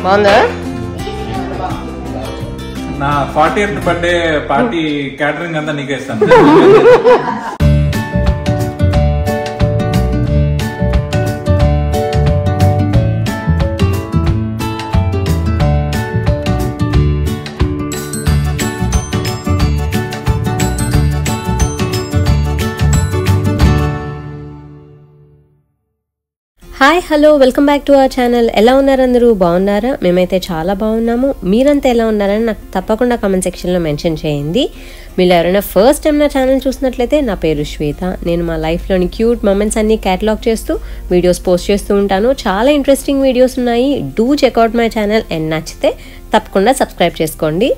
బాగుందా? నా 40th birthday party catering అంతా నీకే ఇస్తాను. Hi hello welcome back to our channel. ఎలా ఉన్నారు అందరూ? బాగున్నారా? మేమైతే చాలా బాగున్నాము. మీరంతా ఎలా ఉన్నారని నాకు తప్పకుండా కామెంట్ సెక్షన్లో మెన్షన్ చేయండి. మీరు ఎవరైనా ఫస్ట్ టైం నా ఛానల్ చూసినట్లయితే నా పేరు శ్వేత. నేను మా లైఫ్లోని క్యూట్ మొమెంట్స్ అన్నీ క్యాటలాగ్ చేస్తూ వీడియోస్ పోస్ట్ చేస్తూ ఉంటాను. చాలా ఇంట్రెస్టింగ్ వీడియోస్ ఉన్నాయి. Do checkout my channel and నచ్చితే తప్పకుండా సబ్స్క్రైబ్ చేసుకోండి.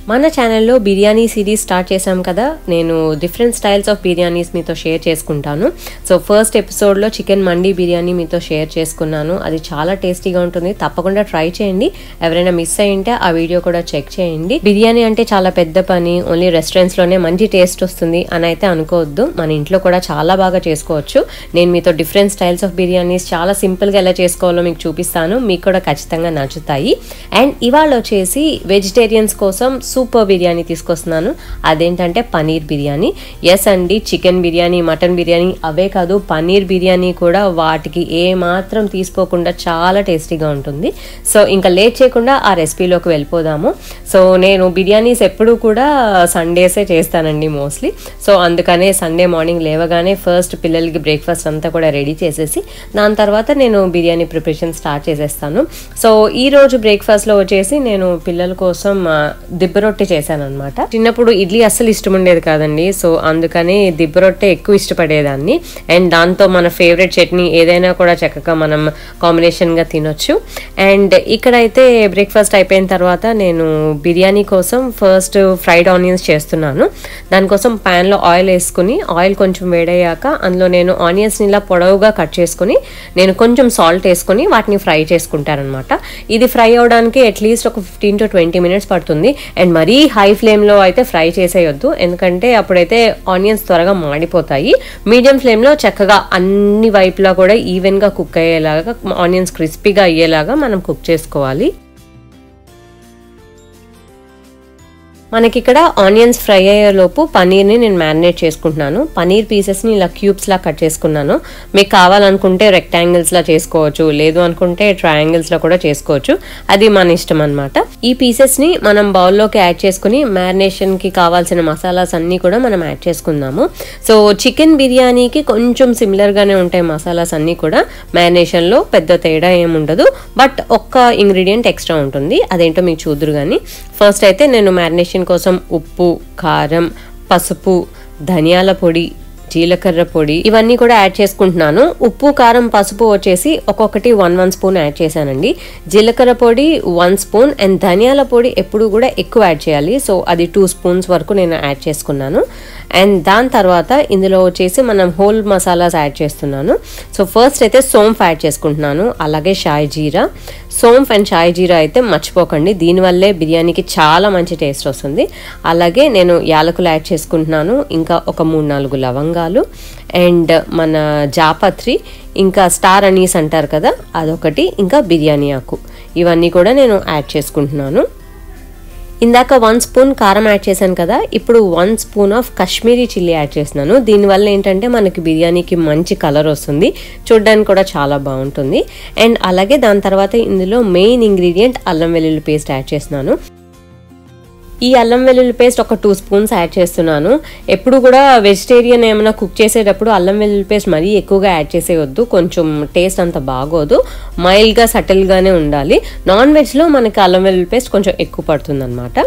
మన ఛానల్లో బిర్యానీ సిరీస్ స్టార్ట్ చేశాం కదా. నేను డిఫరెంట్ స్టైల్స్ ఆఫ్ బిర్యానీస్ మీతో షేర్ చేసుకుంటాను. సో ఫస్ట్ ఎపిసోడ్లో చికెన్ మండీ బిర్యానీ మీతో షేర్ చేసుకున్నాను. అది చాలా టేస్టీగా ఉంటుంది. తప్పకుండా ట్రై చేయండి. ఎవరైనా మిస్ అయ్యింటే ఆ వీడియో కూడా చెక్ చేయండి. బిర్యానీ అంటే చాలా పెద్ద పని, ఓన్లీ రెస్టారెంట్స్లోనే మంచి టేస్ట్ వస్తుంది అని అయితే అనుకోవద్దు. మన ఇంట్లో కూడా చాలా బాగా చేసుకోవచ్చు. నేను మీతో డిఫరెంట్ స్టైల్స్ ఆఫ్ బిర్యానీస్ చాలా సింపుల్గా ఎలా చేసుకోవాలో మీకు చూపిస్తాను. మీకు కూడా ఖచ్చితంగా నచ్చుతాయి. అండ్ ఇవాళ వచ్చేసి వెజిటేరియన్స్ కోసం సూపర్ బిర్యానీ తీసుకొస్తున్నాను. అదేంటంటే పనీర్ బిర్యానీ. ఎస్ అండి, చికెన్ బిర్యానీ, మటన్ బిర్యానీ అవే కాదు, పనీర్ బిర్యానీ కూడా వాటికి ఏ మాత్రం తీసుకోకుండా చాలా టేస్టీగా ఉంటుంది. సో ఇంకా లేట్ చేయకుండా ఆ రెసిపీలోకి వెళ్ళిపోదాము. సో నేను బిర్యానీస్ ఎప్పుడు కూడా సండేసే చేస్తానండి మోస్ట్లీ. సో అందుకనే సండే మార్నింగ్ లేవగానే ఫస్ట్ పిల్లలకి బ్రేక్ఫాస్ట్ అంతా కూడా రెడీ చేసేసి దాని తర్వాత నేను బిర్యానీ ప్రిపరేషన్ స్టార్ట్ చేసేస్తాను. సో ఈ రోజు బ్రేక్ఫాస్ట్లో వచ్చేసి నేను పిల్లల కోసం దిబ్బ రొట్టె చేశాను అనమాట. చిన్నప్పుడు ఇడ్లీ అస్సలు ఇష్టం ఉండేది కాదండి. సో అందుకని దిబ్బ రొట్టె ఎక్కువ ఇష్టపడేదాన్ని. అండ్ దాంతో మన ఫేవరెట్ చట్నీ ఏదైనా కూడా చక్కగా మనం కాంబినేషన్గా తినొచ్చు. అండ్ ఇక్కడైతే బ్రేక్ఫాస్ట్ అయిపోయిన తర్వాత నేను బిర్యానీ కోసం ఫస్ట్ ఫ్రైడ్ ఆనియన్స్ చేస్తున్నాను. దానికోసం ప్యాన్లో ఆయిల్ వేసుకుని ఆయిల్ కొంచెం వేడయ్యాక అందులో నేను ఆనియన్స్ని ఇలా పొడవుగా కట్ చేసుకుని నేను కొంచెం సాల్ట్ వేసుకుని వాటిని ఫ్రై చేసుకుంటారనమాట. ఇది ఫ్రై అవడానికి అట్లీస్ట్ ఒక 15 to 20 minutes పడుతుంది. అండ్ మరీ హై ఫ్లేమ్లో అయితే ఫ్రై చేసేయొద్దు, ఎందుకంటే అప్పుడైతే ఆనియన్స్ త్వరగా మాడిపోతాయి. మీడియం ఫ్లేమ్లో చక్కగా అన్ని వైపులా కూడా ఈవెన్గా కుక్ అయ్యేలాగా, ఆనియన్స్ క్రిస్పీగా అయ్యేలాగా మనం కుక్ చేసుకోవాలి. మనకి ఇక్కడ ఆనియన్స్ ఫ్రై అయ్యేలోపు పనీర్ని నేను మ్యారినేట్ చేసుకుంటున్నాను. పనీర్ పీసెస్ని ఇలా క్యూబ్స్లా కట్ చేసుకున్నాను. మీకు కావాలనుకుంటే రెక్టాంగిల్స్లా చేసుకోవచ్చు, లేదు అనుకుంటే ట్రయాంగిల్స్లో కూడా చేసుకోవచ్చు. అది మన ఇష్టం అనమాట. ఈ పీసెస్ని మనం బౌల్లోకి యాడ్ చేసుకుని మ్యారినేషన్కి కావాల్సిన మసాలాస్ అన్నీ కూడా మనం యాడ్ చేసుకుందాము. సో చికెన్ బిర్యానీకి కొంచెం సిమిలర్గానే ఉంటాయి మసాలాస్ అన్నీ కూడా. మ్యారినేషన్లో పెద్ద తేడా ఏముండదు, బట్ ఒక్క ఇంగ్రీడియంట్ ఎక్స్ట్రా ఉంటుంది. అదేంటో మీకు చూద్దురు కానీ ఫస్ట్ అయితే నేను మ్యారినేషన్ కోసం ఉప్పు, కారం, పసుపు, ధనియాల పొడి, జీలకర్ర పొడి ఇవన్నీ కూడా యాడ్ చేసుకుంటున్నాను. ఉప్పు, కారం, పసుపు వచ్చేసి ఒక్కొక్కటి 1 స్పూన్ యాడ్ చేశానండి. జీలకర్ర పొడి 1 స్పూన్ అండ్ ధనియాల పొడి ఎప్పుడు కూడా ఎక్కువ యాడ్ చేయాలి. సో అది 2 స్పూన్స్ వరకు నేను యాడ్ చేసుకున్నాను. అండ్ దాని తర్వాత ఇందులో వచ్చేసి మనం హోల్ మసాలాస్ యాడ్ చేస్తున్నాను. సో ఫస్ట్ అయితే సోంఫ్ యాడ్ చేసుకుంటున్నాను, అలాగే షాయి జీరా. సోంఫ్ అండ్ షాయి జీరా అయితే మర్చిపోకండి, దీనివల్లే బిర్యానీకి చాలా మంచి టేస్ట్ వస్తుంది. అలాగే నేను యాలకులు యాడ్ చేసుకుంటున్నాను, ఇంకా ఒక 3-4 లవంగాలు అండ్ మన జాపత్రి, ఇంకా స్టార్ అనీస్ అంటారు కదా అదొకటి, ఇంకా బిర్యానీ ఆకు, ఇవన్నీ కూడా నేను యాడ్ చేసుకుంటున్నాను. ఇందాక 1 స్పూన్ కారం యాడ్ చేశాను కదా, ఇప్పుడు 1 spoon of Kashmiri chilli add చేస్తున్నాను. దీనివల్ల ఏంటంటే మనకి బిర్యానీకి మంచి కలర్ వస్తుంది, చూడడానికి కూడా చాలా బాగుంటుంది. అండ్ అలాగే దాని తర్వాత ఇందులో మెయిన్ ఇంగ్రీడియంట్ అల్లం వెల్లుల్లి పేస్ట్ యాడ్ చేస్తున్నాను. ఈ అల్లం వెల్లుల్లి పేస్ట్ ఒక 2 స్పూన్స్ యాడ్ చేస్తున్నాను. ఎప్పుడు కూడా వెజిటేరియన్ ఏమైనా కుక్ చేసేటప్పుడు అల్లం వెల్లుల్లి పేస్ట్ మరీ ఎక్కువగా యాడ్ చేసేయొద్దు, కొంచెం టేస్ట్ అంత బాగోదు. మైల్డ్గా సటిల్గానే ఉండాలి. నాన్ వెజ్లో మనకి అల్లం వెల్లుల్లి పేస్ట్ కొంచెం ఎక్కువ పడుతుంది అనమాట.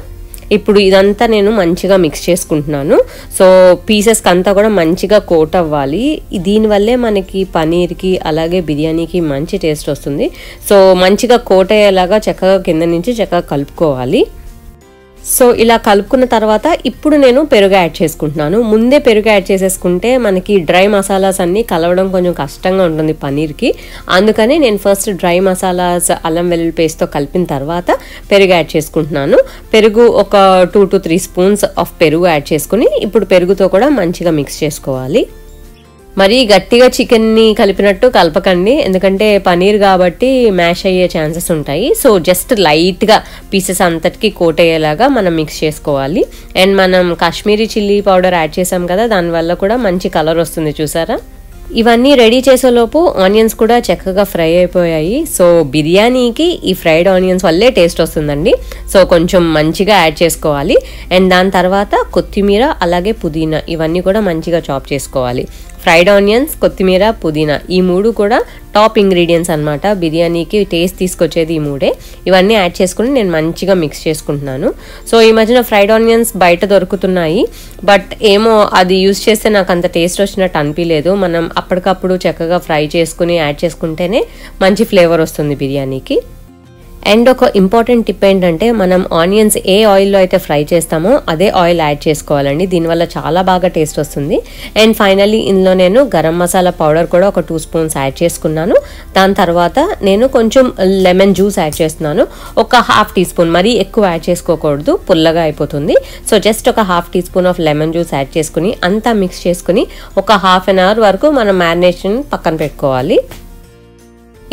ఇప్పుడు ఇదంతా నేను మంచిగా మిక్స్ చేసుకుంటున్నాను. సో పీసెస్కి అంతా కూడా మంచిగా కోట్ అవ్వాలి. దీనివల్లే మనకి పనీర్కి అలాగే బిర్యానీకి మంచి టేస్ట్ వస్తుంది. సో మంచిగా కోట్ అయ్యేలాగా చక్కగా కింద నుంచి చక్కగా కలుపుకోవాలి. సో ఇలా కలుపుకున్న తర్వాత ఇప్పుడు నేను పెరుగు యాడ్ చేసుకుంటున్నాను. ముందే పెరుగు యాడ్ చేసేసుకుంటే మనకి డ్రై మసాలాస్ అన్నీ కలవడం కొంచెం కష్టంగా ఉంటుంది పనీర్కి. అందుకని నేను ఫస్ట్ డ్రై మసాలాస్ అల్లం వెల్లుల్లి పేస్ట్తో కలిపిన తర్వాత పెరుగు యాడ్ చేసుకుంటున్నాను. పెరుగు ఒక 2 to 3 స్పూన్స్ ఆఫ్ పెరుగు యాడ్ చేసుకుని ఇప్పుడు పెరుగుతో కూడా మంచిగా మిక్స్ చేసుకోవాలి. మరీ గట్టిగా చికెన్ని కలిపినట్టు కలపకండి, ఎందుకంటే పనీర్ కాబట్టి మ్యాష్ అయ్యే ఛాన్సెస్ ఉంటాయి. సో జస్ట్ లైట్గా పీసెస్ అంతటికి కోట్ అయ్యేలాగా మనం మిక్స్ చేసుకోవాలి. అండ్ మనం కాశ్మీరీ చిల్లీ పౌడర్ యాడ్ చేసాం కదా, దానివల్ల కూడా మంచి కలర్ వస్తుంది చూసారా. ఇవన్నీ రెడీ చేసేలోపు ఆనియన్స్ కూడా చక్కగా ఫ్రై అయిపోయాయి. సో బిర్యానీకి ఈ ఫ్రైడ్ ఆనియన్స్ వల్లే టేస్ట్ వస్తుందండి. సో కొంచెం మంచిగా యాడ్ చేసుకోవాలి. అండ్ దాని తర్వాత కొత్తిమీర అలాగే పుదీనా ఇవన్నీ కూడా మంచిగా చాప్ చేసుకోవాలి. ఫ్రైడ్ ఆనియన్స్, కొత్తిమీర, పుదీనా ఈ మూడు కూడా టాప్ ఇంగ్రీడియంట్స్ అనమాట. బిర్యానీకి టేస్ట్ తీసుకొచ్చేది ఈ మూడే. ఇవన్నీ యాడ్ చేసుకుని నేను మంచిగా మిక్స్ చేసుకుంటున్నాను. సో ఈ మధ్యన ఫ్రైడ్ ఆనియన్స్ బయట దొరుకుతున్నాయి, బట్ ఏమో అది యూజ్ చేస్తే నాకు అంత టేస్ట్ వచ్చినట్టు అనిపించలేదు. మనం అప్పటికప్పుడు చక్కగా ఫ్రై చేసుకుని యాడ్ చేసుకుంటేనే మంచి ఫ్లేవర్ వస్తుంది బిర్యానీకి. అండ్ ఒక ఇంపార్టెంట్ టిప్ ఏంటంటే, మనం ఆనియన్స్ ఏ ఆయిల్లో అయితే ఫ్రై చేస్తామో అదే ఆయిల్ యాడ్ చేసుకోవాలండి. దీనివల్ల చాలా బాగా టేస్ట్ వస్తుంది. అండ్ ఫైనల్లీ ఇందులో నేను గరం మసాలా పౌడర్ కూడా ఒక 2 స్పూన్స్ యాడ్ చేసుకున్నాను. దాని తర్వాత నేను కొంచెం లెమన్ జ్యూస్ యాడ్ చేస్తున్నాను, ఒక 1/2 టీ స్పూన్. మరీ ఎక్కువ యాడ్ చేసుకోకూడదు, పుల్లగా అయిపోతుంది. సో జస్ట్ ఒక 1/2 teaspoon of lemon juice add చేసుకుని అంతా మిక్స్ చేసుకుని ఒక 1/2 an hour వరకు మనం మ్యారినేషన్ పక్కన పెట్టుకోవాలి.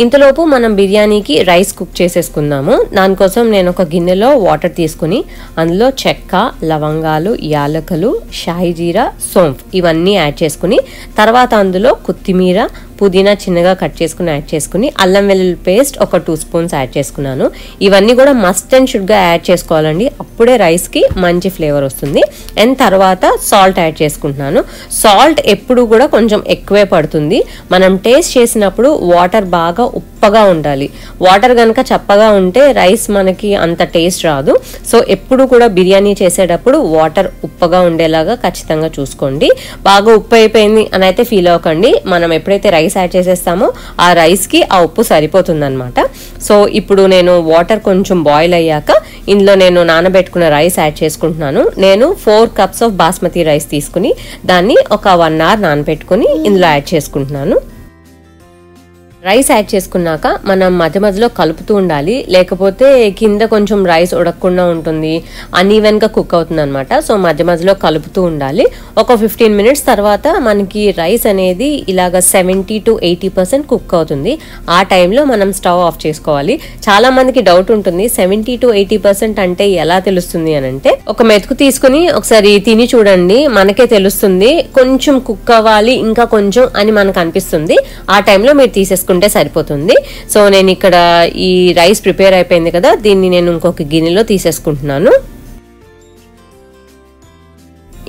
ఇంతలోపు మనం బిర్యానీకి రైస్ కుక్ చేసేసుకుందాము. దానికోసం నేను ఒక గిన్నెలో వాటర్ తీసుకుని అందులో చెక్క, లవంగాలు, యాలకులు, షాహీ జీరా, సోంఫ్ ఇవన్నీ యాడ్ చేసుకుని తర్వాత అందులో కొత్తిమీర, పుదీనా చిన్నగా కట్ చేసుకుని యాడ్ చేసుకుని అల్లం వెల్లుల్లి పేస్ట్ ఒక 2 స్పూన్స్ యాడ్ చేసుకున్నాను. ఇవన్నీ కూడా మస్ట్ అండ్ షుడ్గా యాడ్ చేసుకోవాలండి, అప్పుడే రైస్కి మంచి ఫ్లేవర్ వస్తుంది. అండ్ తర్వాత సాల్ట్ యాడ్ చేసుకుంటున్నాను. సాల్ట్ ఎప్పుడు కూడా కొంచెం ఎక్కువే పడుతుంది. మనం టేస్ట్ చేసినప్పుడు వాటర్ బాగా ఉప్పగా ఉండాలి. వాటర్ కనుక చప్పగా ఉంటే రైస్ మనకి అంత టేస్ట్ రాదు. సో ఎప్పుడు కూడా బిర్యానీ చేసేటప్పుడు వాటర్ ఉప్పగా ఉండేలాగా ఖచ్చితంగా చూసుకోండి. బాగా ఉప్పు అయిపోయింది అని అయితే ఫీల్ అవ్వకండి. మనం ఎప్పుడైతే రైస్ యాడ్ చేసేస్తామో ఆ రైస్కి ఆ ఉప్పు సరిపోతుంది అనమాట. సో ఇప్పుడు నేను వాటర్ కొంచెం బాయిల్ అయ్యాక ఇందులో నేను నానబెట్టుకున్న రైస్ యాడ్ చేసుకుంటున్నాను. నేను 4 cups ఆఫ్ బాస్మతి రైస్ తీసుకుని దాన్ని ఒక 1 hour నానబెట్టుకుని ఇందులో యాడ్ చేసుకుంటున్నాను. రైస్ యాడ్ చేసుకున్నాక మనం మధ్య మధ్యలో కలుపుతూ ఉండాలి, లేకపోతే కింద కొంచెం రైస్ ఉడకకుండా ఉంటుంది, అన్ఈవెన్గా కుక్ అవుతుంది అనమాట. సో మధ్య మధ్యలో కలుపుతూ ఉండాలి. ఒక 15 minutes తర్వాత మనకి రైస్ అనేది ఇలాగ 70 to 80% కుక్ అవుతుంది. ఆ టైంలో మనం స్టవ్ ఆఫ్ చేసుకోవాలి. చాలా మందికి డౌట్ ఉంటుంది, 70 to 80% అంటే ఎలా తెలుస్తుంది అని అంటే, ఒక మెతుకు తీసుకుని ఒకసారి తిని చూడండి, మనకే తెలుస్తుంది. కొంచెం కుక్ అవ్వాలి ఇంకా కొంచెం అని మనకు అనిపిస్తుంది. ఆ టైంలో మీరు తీసేసుకుంటే సరిపోతుంది. సో నేను ఇక్కడ ఈ రైస్ ప్రిపేర్ అయిపోయింది కదా, దీన్ని నేను ఇంకొక గిన్నెలో తీసేసుకుంటున్నాను.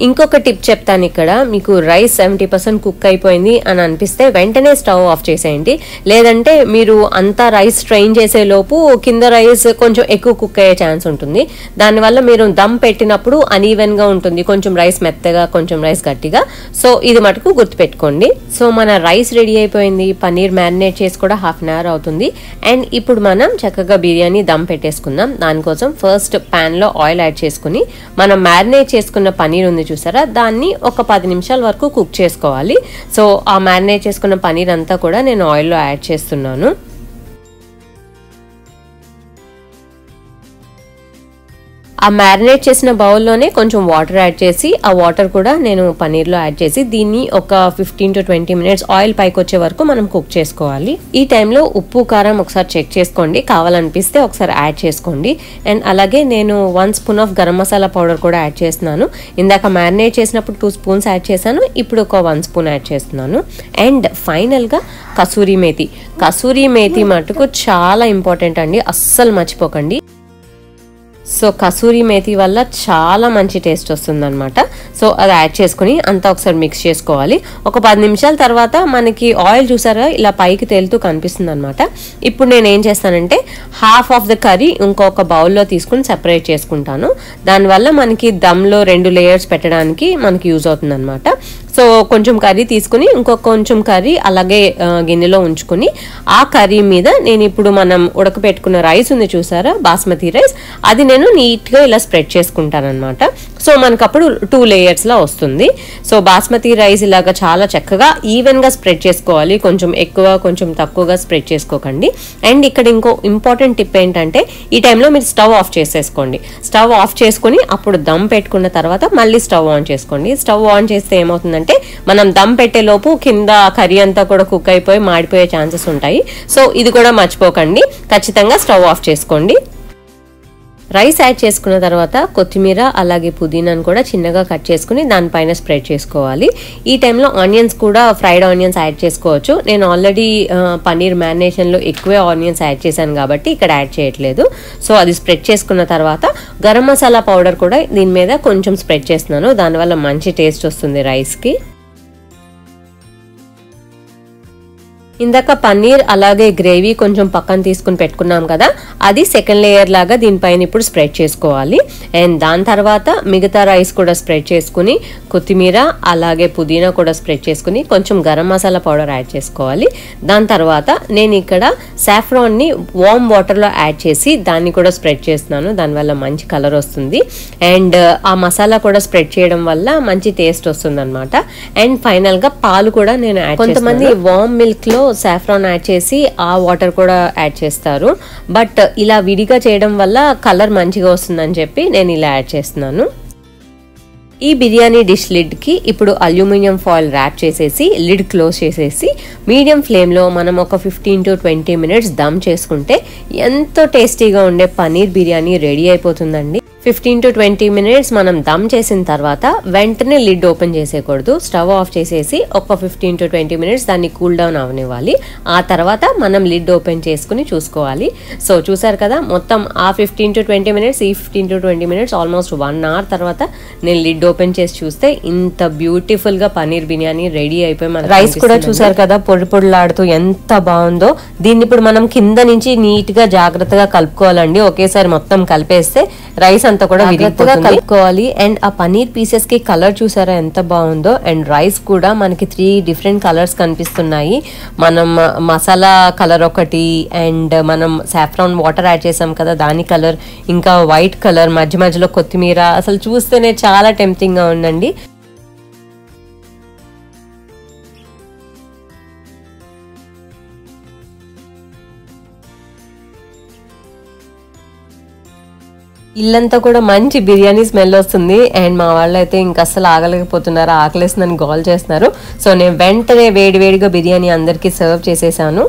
ఇంకొక టిప్ చెప్తాను. ఇక్కడ మీకు రైస్ 70% కుక్ అయిపోయింది అని అనిపిస్తే వెంటనే స్టవ్ ఆఫ్ చేసేయండి. లేదంటే మీరు అంతా రైస్ స్ట్రెయిన్ చేసే లోపు కింద రైస్ కొంచెం ఎక్కువ కుక్ అయ్యే ఛాన్స్ ఉంటుంది. దానివల్ల మీరు దమ్ పెట్టినప్పుడు అన్ఈవెన్గా ఉంటుంది, కొంచెం రైస్ మెత్తగా కొంచెం రైస్ గట్టిగా. సో ఇది మటుకు గుర్తుపెట్టుకోండి. సో మన రైస్ రెడీ అయిపోయింది. పన్నీర్ మ్యారినేట్ చేసి కూడా 1/2 an hour అవుతుంది. అండ్ ఇప్పుడు మనం చక్కగా బిర్యానీ దమ్ పెట్టేసుకుందాం. దానికోసం ఫస్ట్ ప్యాన్లో ఆయిల్ యాడ్ చేసుకుని మనం మ్యారినేట్ చేసుకున్న పన్నీర్ ఉంది చూసారా, దాన్ని ఒక 10 నిమిషాల వరకు కుక్ చేసుకోవాలి. సో ఆ మ్యారినేట్ చేసుకున్న పన్నీర్ అంతా కూడా నేను ఆయిల్లో యాడ్ చేస్తున్నాను. ఆ మ్యారినేట్ చేసిన బౌల్లోనే కొంచెం వాటర్ యాడ్ చేసి ఆ వాటర్ కూడా నేను పన్నీర్లో యాడ్ చేసి దీన్ని ఒక 15 to 20 minutes ఆయిల్ పైకి వచ్చే వరకు మనం కుక్ చేసుకోవాలి. ఈ టైంలో ఉప్పు కారం ఒకసారి చెక్ చేసుకోండి, కావాలనిపిస్తే ఒకసారి యాడ్ చేసుకోండి. అండ్ అలాగే నేను 1 spoon of garam masala powder కూడా యాడ్ చేస్తున్నాను. ఇందాక మ్యారినేట్ చేసినప్పుడు 2 స్పూన్స్ యాడ్ చేశాను, ఇప్పుడు ఒక 1 స్పూన్ యాడ్ చేస్తున్నాను. అండ్ ఫైనల్గా కసూరి మేతి మటుకు చాలా ఇంపార్టెంట్ అండి, అస్సలు మర్చిపోకండి. సో కసూరి మేతి వల్ల చాలా మంచి టేస్ట్ వస్తుంది అనమాట. సో అది యాడ్ చేసుకుని అంతా ఒకసారి మిక్స్ చేసుకోవాలి. ఒక 10 నిమిషాల తర్వాత మనకి ఆయిల్ చూసారా ఇలా పైకి తేలుతూ కనిపిస్తుంది అనమాట. ఇప్పుడు నేను ఏం చేస్తానంటే హాఫ్ ఆఫ్ ద కర్రీ ఇంకొక బౌల్లో తీసుకుని సెపరేట్ చేసుకుంటాను. దానివల్ల మనకి దమ్లో 2 లేయర్స్ పెట్టడానికి మనకి యూజ్ అవుతుంది అనమాట. సో కొంచెం కర్రీ తీసుకుని ఇంకొక కొంచెం కర్రీ అలాగే గిన్నెలో ఉంచుకుని ఆ కర్రీ మీద నేను ఇప్పుడు మనం ఉడకపెట్టుకున్న రైస్ ఉంది చూసారా, బాస్మతి రైస్, అది నేను నీట్గా ఇలా స్ప్రెడ్ చేసుకుంటాను అనమాట. సో మనకు అప్పుడు 2 layers లా వస్తుంది. సో బాస్మతి రైస్ ఇలాగా చాలా చక్కగా ఈవెన్గా స్ప్రెడ్ చేసుకోవాలి, కొంచెం ఎక్కువ కొంచెం తక్కువగా స్ప్రెడ్ చేసుకోకండి. అండ్ ఇక్కడ ఇంకో ఇంపార్టెంట్ టిప్ ఏంటంటే ఈ టైంలో మీరు స్టవ్ ఆఫ్ చేసేసుకోండి. స్టవ్ ఆఫ్ చేసుకుని అప్పుడు దమ్ పెట్టుకున్న తర్వాత మళ్ళీ స్టవ్ ఆన్ చేసుకోండి. స్టవ్ ఆన్ చేస్తే ఏమవుతుందంటే మనం దమ్ పెట్టే లోపు కింద కర్రీ అంతా కూడా కుక్ అయిపోయి మాడిపోయే ఛాన్సెస్ ఉంటాయి. సో ఇది కూడా మర్చిపోకండి, ఖచ్చితంగా స్టవ్ ఆఫ్ చేసుకోండి. రైస్ యాడ్ చేసుకున్న తర్వాత కొత్తిమీర అలాగే పుదీనాను కూడా చిన్నగా కట్ చేసుకుని దానిపైన స్ప్రెడ్ చేసుకోవాలి. ఈ టైంలో ఆనియన్స్ కూడా ఫ్రైడ్ ఆనియన్స్ యాడ్ చేసుకోవచ్చు. నేను ఆల్రెడీ పన్నీర్ మ్యారినేషన్లో ఎక్కువే ఆనియన్స్ యాడ్ చేశాను కాబట్టి ఇక్కడ యాడ్ చేయట్లేదు. సో అది స్ప్రెడ్ చేసుకున్న తర్వాత గరం మసాలా పౌడర్ కూడా దీని మీద కొంచెం స్ప్రెడ్ చేస్తున్నాను, దానివల్ల మంచి టేస్ట్ వస్తుంది రైస్కి. ఇందాక పన్నీర్ అలాగే గ్రేవీ కొంచెం పక్కన తీసుకుని పెట్టుకున్నాం కదా, అది సెకండ్ లేయర్ లాగా దీనిపైన ఇప్పుడు స్ప్రెడ్ చేసుకోవాలి. అండ్ దాని తర్వాత మిగతా రైస్ కూడా స్ప్రెడ్ చేసుకుని కొత్తిమీర అలాగే పుదీనా కూడా స్ప్రెడ్ చేసుకుని కొంచెం గరం మసాలా పౌడర్ యాడ్ చేసుకోవాలి. దాని తర్వాత నేను ఇక్కడ సాఫ్రాన్ని వార్మ్ వాటర్లో యాడ్ చేసి దాన్ని కూడా స్ప్రెడ్ చేస్తున్నాను, దానివల్ల మంచి కలర్ వస్తుంది. అండ్ ఆ మసాలా కూడా స్ప్రెడ్ చేయడం వల్ల మంచి టేస్ట్ వస్తుంది అనమాట. అండ్ ఫైనల్ గా పాలు కూడా నేను యాడ్ చేస్తాను. కొంతమంది వార్మ్ మిల్క్ లో సాఫ్రాన్ యాడ్ చేసి ఆ వాటర్ కూడా యాడ్ చేస్తారు, బట్ ఇలా విడిగా చేయడం వల్ల కలర్ మంచిగా వస్తుందని చెప్పి నేను ఇలా యాడ్ చేస్తున్నాను. ఈ బిర్యానీ డిష్ లిడ్ కి ఇప్పుడు అల్యూమినియం ఫాయిల్ ర్యాప్ చేసేసి లిడ్ క్లోజ్ చేసేసి మీడియం ఫ్లేమ్ లో మనం ఒక 15 to 20 minutes దమ్ చేసుకుంటే ఎంతో టేస్టీగా ఉండే పన్నీర్ బిర్యానీ రెడీ అయిపోతుందండి. 15 to 20 minutes మనం దమ్ చేసిన తర్వాత వెంటనే లిడ్ ఓపెన్ చేసేయకూడదు, స్టవ్ ఆఫ్ చేసేసి ఒక 15 to 20 minutes దాన్ని కూల్ డౌన్ అవనివ్వాలి. ఆ తర్వాత మనం లిడ్ ఓపెన్ చేసుకుని చూసుకోవాలి. సో చూసారు కదా, మొత్తం ఆ 15 to 20 minutes, ఈ 15 to 20 minutes ఆల్మోస్ట్ 1 hour తర్వాత నేను లిడ్ ఓపెన్ చేసి చూస్తే ఇంత బ్యూటిఫుల్ గా పన్నీర్ బిర్యానీ రెడీ అయిపోయి మన రైస్ కూడా చూసారు కదా పొడి పొడిలాడుతూ ఎంత బాగుందో. దీన్ని ఇప్పుడు మనం కింద నుంచి నీట్ గా జాగ్రత్తగా కలుపుకోవాలండి, ఒకేసారి మొత్తం కలిపేస్తే రైస్ అంతా కూడా విరిగిపోతుంది, కలుపుకోవాలి. అండ్ ఆ పన్నీర్ పీసెస్ కి కలర్ చూసారా ఎంత బాగుందో. అండ్ రైస్ కూడా మనకి 3 different కలర్స్ కనిపిస్తున్నాయి. మనం మసాలా కలర్ ఒకటి, అండ్ మనం సాఫ్రాన్ వాటర్ యాడ్ చేసాం కదా దాని కలర్, ఇంకా వైట్ కలర్, మధ్య మధ్యలో కొత్తిమీర, అసలు చూస్తేనే చాలా టెంప్టింగ్ గా ఉందండి. ఇల్లంతా కూడా మంచి బిర్యానీ స్మెల్ వస్తుంది. అండ్ మా వాళ్ళు అయితే ఇంకా అస్సలు ఆగలేకపోతున్నారు, ఆకలేస్తుందని గోల్ చేస్తున్నారు. సో నేను వెంటనే వేడివేడిగా బిర్యానీ అందరికీ సర్వ్ చేసేసాను.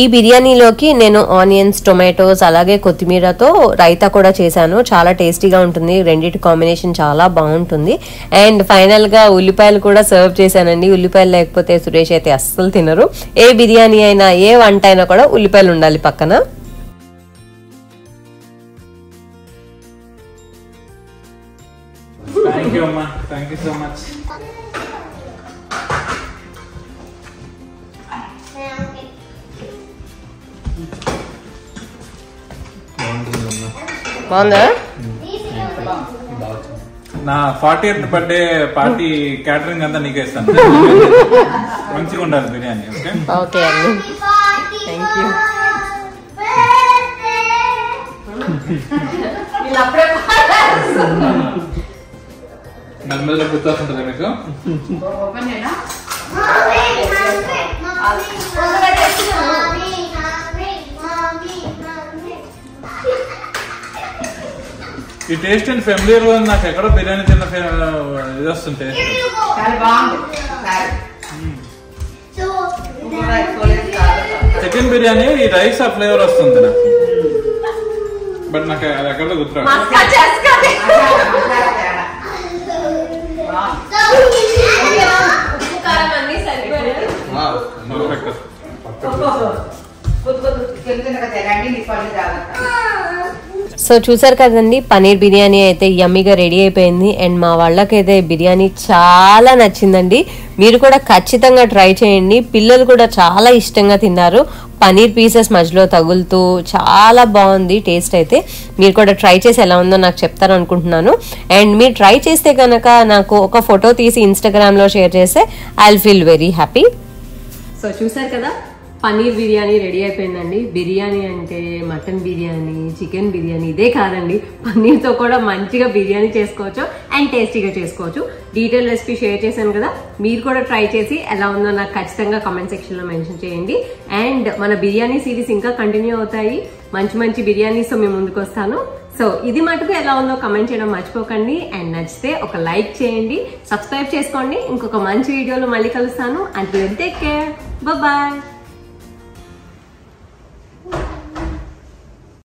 ఈ బిర్యానీలోకి నేను ఆనియన్స్, టొమాటోస్ అలాగే కొత్తిమీరతో రైతా కూడా చేశాను, చాలా టేస్టీగా ఉంటుంది. రెండింటి కాంబినేషన్ చాలా బాగుంటుంది. అండ్ ఫైనల్ గా ఉల్లిపాయలు కూడా సర్వ్ చేశానండి. ఉల్లిపాయలు లేకపోతే సురేష్ అయితే అస్సలు తినరు. ఏ బిర్యానీ అయినా ఏ వంట అయినా కూడా ఉల్లిపాయలు ఉండాలి పక్కన. Thank you, Amma. Thank you so much. బాగుందా? నా 40th బర్త్డే పార్టీ క్యాటరింగ్ అంతా నీకే ఇస్తాను. మంచిగా ఉండాలి బిర్యానీ. ఓకే ఓకే అండి, థ్యాంక్ యూ. నల్లమల్ల గుర్తొస్తుంటుంది మీకు? ఈ టేస్ట్ అండ్ ఫెమిలియర్ గా నాకు ఎక్కడో బిర్యానీ తిన్న ఇది వస్తుంది టేస్ట్. చికెన్ బిర్యానీ ఈ రైస్ ఆ ఫ్లేవర్ వస్తుంది నాకు, బట్ నాకు అది ఎక్కడో గుర్తురాదు. సో చూసారు కదండి, పన్నీర్ బిర్యానీ అయితే యమ్మీగా రెడీ అయిపోయింది. అండ్ మా వాళ్ళకైతే బిర్యానీ చాలా నచ్చిందండి. మీరు కూడా ఖచ్చితంగా ట్రై చేయండి, పిల్లలు కూడా చాలా ఇష్టంగా తిన్నారు. పన్నీర్ పీసెస్ మధ్యలో తగులుతూ చాలా బాగుంది టేస్ట్ అయితే. మీరు కూడా ట్రై చేసి ఎలా ఉందో నాకు చెప్తారనుకుంటున్నాను. అండ్ మీరు ట్రై చేస్తే కనుక నాకు ఒక ఫోటో తీసి ఇన్స్టాగ్రామ్లో షేర్ చేస్తే I will feel very happy. So చూసారు కదా, పన్నీర్ బిర్యానీ రెడీ అయిపోయిందండి. బిర్యానీ అంటే మటన్ బిర్యానీ, చికెన్ బిర్యానీ ఇదే కాదండి, పన్నీర్తో కూడా మంచిగా బిర్యానీ చేసుకోవచ్చు అండ్ టేస్టీగా చేసుకోవచ్చు. డీటెయిల్ రెసిపీ షేర్ చేశాను కదా, మీరు కూడా ట్రై చేసి ఎలా ఉందో నాకు ఖచ్చితంగా కామెంట్ సెక్షన్లో మెన్షన్ చేయండి. అండ్ మన బిర్యానీ సిరీస్ ఇంకా కంటిన్యూ అవుతాయి, మంచి మంచి బిర్యానీస్తో మేము ముందుకు వస్తాను. సో ఇది మటుకు ఎలా ఉందో కమెంట్ చేయడం మర్చిపోకండి. అండ్ నచ్చితే ఒక లైక్ చేయండి, సబ్స్క్రైబ్ చేసుకోండి. ఇంకొక మంచి వీడియోలో మళ్ళీ కలుస్తాను. Until then take care, bye.